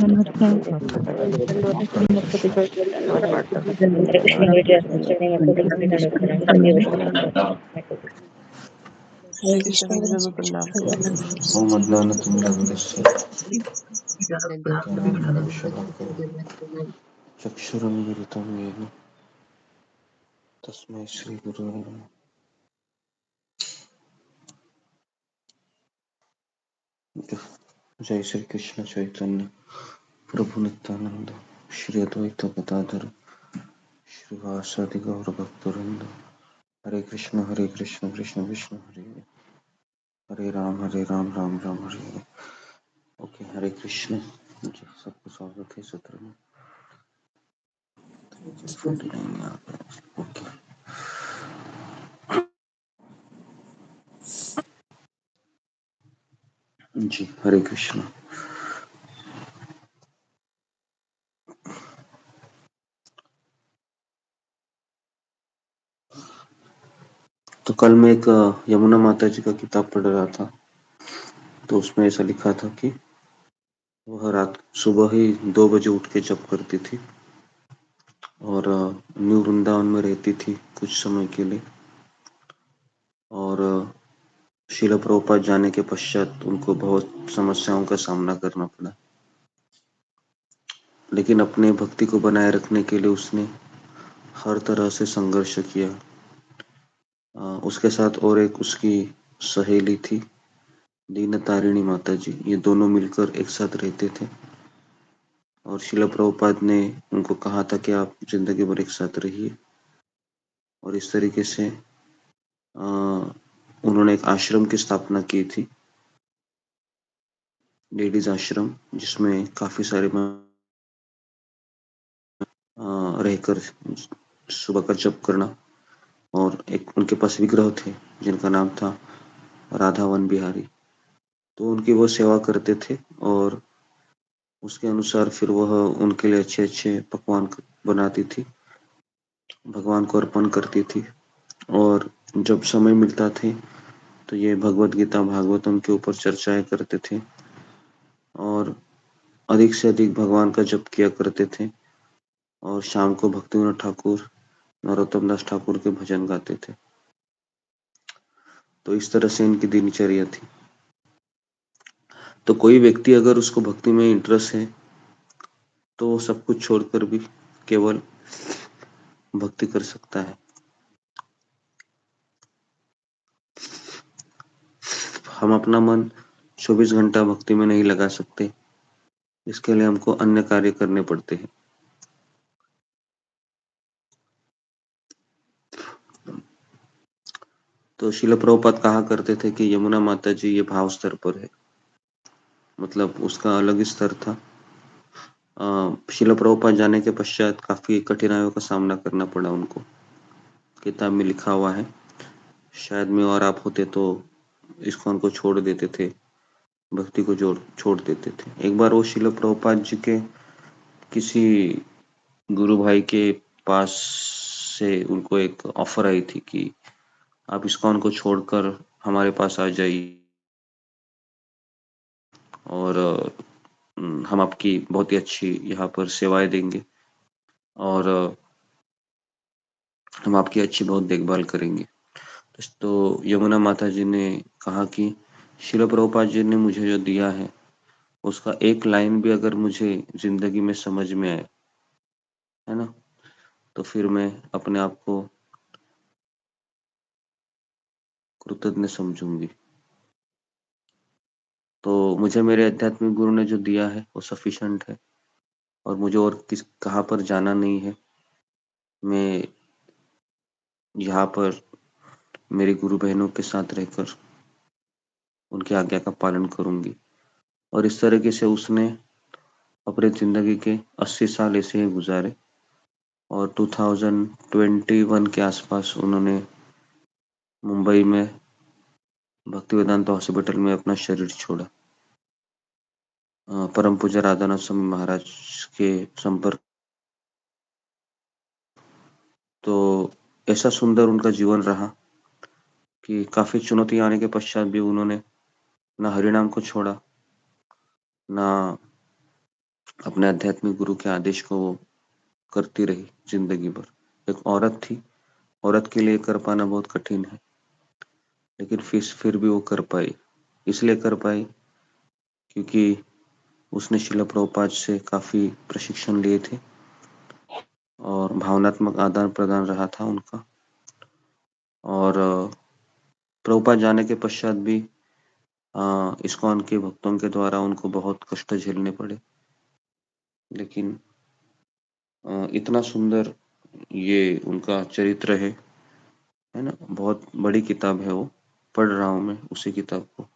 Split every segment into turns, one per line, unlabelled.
नमस्कार.
हरे कृष्ण विद्यानुकुंडा
ओम अज्ञानतिमिरन्धस्य ज्ञानाञ्जनशलाकया चक्षुरुन्मिलितं येन तस्मै श्रीगुरुवे नमः। जय श्री कृष्ण चैतन्य प्रभु नित्यानंद श्री अद्वैत गदाधर श्रीवासादि गौर भक्तवृंद। हरे कृष्ण कृष्ण कृष्ण हरे हरे राम राम राम हरे हरे। ओके, हरे कृष्ण जी, सबको स्वागत है सत्र में। ओके जी, हरे कृष्ण। तो कल मैं एक यमुना माता जी का किताब पढ़ रहा था, तो उसमें ऐसा लिखा था कि वह रात सुबह ही 2 बजे उठ के जप करती थी और न्यू वृंदावन में रहती थी कुछ समय के लिए। और शिला प्रभुपाद जाने के पश्चात उनको बहुत समस्याओं का सामना करना पड़ा, लेकिन अपने भक्ति को बनाए रखने के लिए उसने हर तरह से संघर्ष किया। उसके साथ और एक उसकी सहेली थी दीन तारिणी माता जी, ये दोनों मिलकर एक साथ रहते थे और शिला प्रभुपाद ने उनको कहा था कि आप जिंदगी भर एक साथ रहिए। और इस तरीके से उन्होंने एक आश्रम की स्थापना की थी, लेडीज आश्रम, जिसमें काफी सारे रहकर सुबह का जप करना। और एक उनके पास विग्रह थे जिनका नाम था राधा वन बिहारी, तो उनकी वो सेवा करते थे और उसके अनुसार फिर वह उनके लिए अच्छे अच्छे पकवान बनाती थी, भगवान को अर्पण करती थी। और जब समय मिलता थे तो ये भगवत गीता भागवतम के ऊपर चर्चाएं करते थे और अधिक से अधिक भगवान का जप किया करते थे। और शाम को भक्तिविनोद ठाकुर, नरोत्तम दास ठाकुर के भजन गाते थे। तो इस तरह से इनकी दिनचर्या थी। तो कोई व्यक्ति अगर उसको भक्ति में इंटरेस्ट है तो वो सब कुछ छोड़कर भी केवल भक्ति कर सकता है। हम अपना मन 24 घंटा भक्ति में नहीं लगा सकते, इसके लिए हमको अन्य कार्य करने पड़ते हैं। तो शिला प्रभुपाद कहा करते थे कि यमुना माता जी ये भाव स्तर पर है, मतलब उसका अलग ही स्तर था। शिला प्रभुपाद जाने के पश्चात काफी कठिनाइयों का सामना करना पड़ा उनको। किताब में लिखा हुआ है, शायद मैं और आप होते तो इस्कॉन को छोड़ देते थे, भक्ति को छोड़ देते थे। एक बार वो शिला प्रभुपाद जी के किसी गुरु भाई के पास से उनको एक ऑफर आई थी कि आप इस्कॉन को छोड़कर हमारे पास आ जाइए और हम आपकी बहुत ही अच्छी यहाँ पर सेवाएं देंगे और हम आपकी अच्छी बहुत देखभाल करेंगे। तो यमुना माता जी ने कहा कि शिला प्रभुपाद जी ने मुझे जो दिया है उसका एक लाइन भी अगर मुझे जिंदगी में समझ में आए, है ना, तो फिर मैं अपने आप को कृतज्ञ समझूंगी। तो मुझे मेरे आध्यात्मिक गुरु ने जो दिया है वो सफिशिएंट है और मुझे और कहाँ पर जाना नहीं है। मैं यहाँ पर मेरी गुरु बहनों के साथ रहकर उनकी आज्ञा का पालन करूंगी। और इस तरीके से उसने अपने जिंदगी के 80 साल ऐसे ही गुजारे और 2021 के आसपास उन्होंने मुंबई में भक्ति वेदांत हॉस्पिटल में अपना शरीर छोड़ा। परम पूज्य राधानाथ स्वामी महाराज के संपर्क। तो ऐसा सुंदर उनका जीवन रहा कि काफी चुनौती आने के पश्चात भी उन्होंने ना हरिनाम को छोड़ा, ना अपने आध्यात्मिक गुरु के आदेश को वो करती रही जिंदगी भर। एक औरत थी, औरत के लिए कर पाना बहुत कठिन है, लेकिन फिर भी वो कर पाई। इसलिए कर पाई क्योंकि उसने शिला प्रभुपाद से काफी प्रशिक्षण लिए थे और भावनात्मक आदान प्रदान रहा था उनका। और प्रभुपाद जाने के पश्चात भी इस्कॉन के भक्तों के द्वारा उनको बहुत कष्ट झेलने पड़े, लेकिन इतना सुंदर ये उनका चरित्र है ना। बहुत बड़ी किताब है, वो पढ़ रहा हूँ मैं उसी किताब को।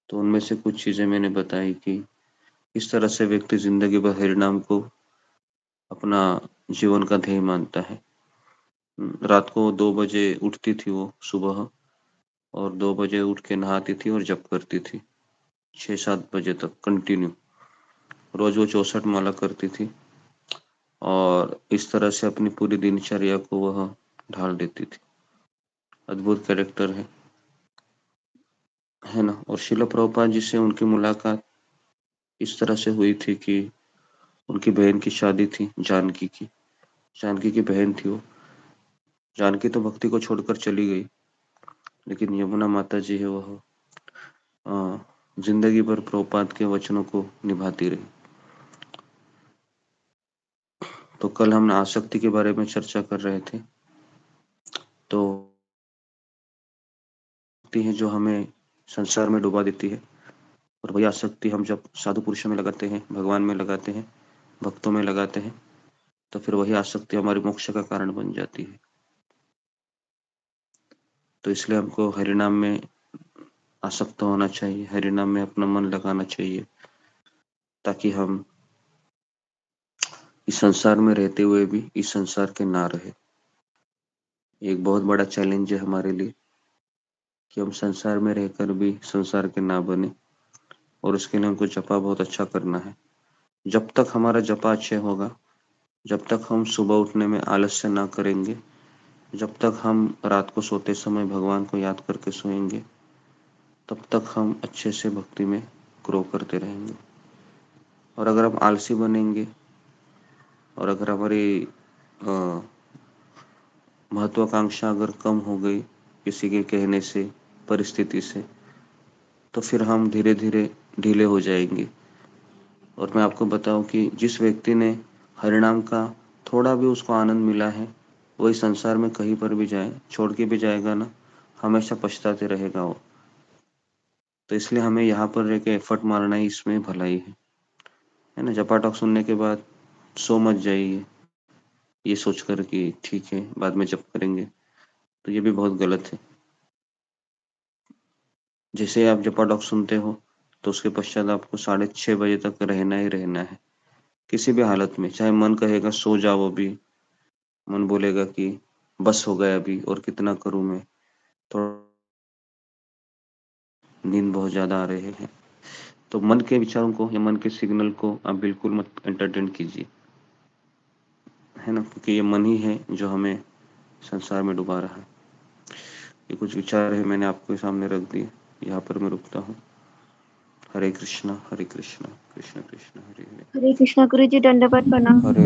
तो उनमें से कुछ चीजें मैंने बताई कि इस तरह से व्यक्ति जिंदगी भर हरिनाम को अपना जीवन का ध्येय मानता है। रात को 2 बजे उठती थी वो सुबह, और 2 बजे उठ के नहाती थी और जप करती थी 6-7 बजे तक कंटिन्यू। रोज वो 64 माला करती थी और इस तरह से अपनी पूरी दिनचर्या को वह ढाल देती थी। अद्भुत कैरेक्टर है ना। और शिला प्रभुपाद जी से उनकी मुलाकात इस तरह से हुई थी कि उनकी बहन की शादी थी, जानकी की। जानकी की बहन थी वो। जानकी तो भक्ति को छोड़कर चली गई, लेकिन यमुना माता जी है वह जिंदगी भर प्रभुपाद के वचनों को निभाती रही। तो कल हम आसक्ति के बारे में चर्चा कर रहे थे। तो है जो हमें संसार में डुबा देती है, और वही आसक्ति हम जब साधु पुरुषों में लगाते हैं, भगवान में लगाते हैं, भक्तों में लगाते हैं, तो फिर वही आसक्ति हमारी मोक्ष का कारण बन जाती है। तो इसलिए हमको हरिनाम में आसक्त होना चाहिए, हरिनाम में अपना मन लगाना चाहिए, ताकि हम इस संसार में रहते हुए भी इस संसार के ना रहे। एक बहुत बड़ा चैलेंज है हमारे लिए कि हम संसार में रहकर भी संसार के ना बने, और उसके लिए हमको जपा बहुत अच्छा करना है। जब तक हमारा जपा अच्छे होगा, जब तक हम सुबह उठने में आलस्य ना करेंगे, जब तक हम रात को सोते समय भगवान को याद करके सोएंगे, तब तक हम अच्छे से भक्ति में ग्रो करते रहेंगे। और अगर हम आलसी बनेंगे, और अगर हमारी महत्वाकांक्षा अगर कम हो गई किसी के कहने से, परिस्थिति से, तो फिर हम धीरे धीरे ढीले हो जाएंगे। और मैं आपको बताऊं कि जिस व्यक्ति ने हरिनाम का थोड़ा भी उसको आनंद मिला है, वही संसार में कहीं पर भी जाए, छोड़ के भी जाएगा ना, हमेशा पछताते रहेगा वो। तो इसलिए हमें यहाँ पर रह के एफर्ट मारना ही इसमें भलाई है ना। जपा टॉक सुनने के बाद सो मत जाइए ये सोचकर कि ठीक है बाद में जप करेंगे, तो ये भी बहुत गलत है। जैसे आप जपा टॉक सुनते हो, तो उसके पश्चात आपको 6:30 बजे तक रहना ही रहना है, किसी भी हालत में। चाहे मन कहेगा सो जाओ अभी, मन बोलेगा कि बस हो गया अभी और कितना करूं मैं, थोड़ा नींद बहुत ज्यादा आ रहे हैं, तो मन के विचारों को या मन के सिग्नल को आप बिल्कुल मत एंटरटेन कीजिए, है ना, क्योंकि ये मन ही है जो हमें संसार में डुबा रहा है। ये कुछ विचार है, मैंने आपके सामने रख दिए। यहाँ पर मैं रुकता हूँ। हरे कृष्णा कृष्ण कृष्ण हरे हरे।
हरे कृष्णा गुरु जी, दंडवत प्रणाम।
हरे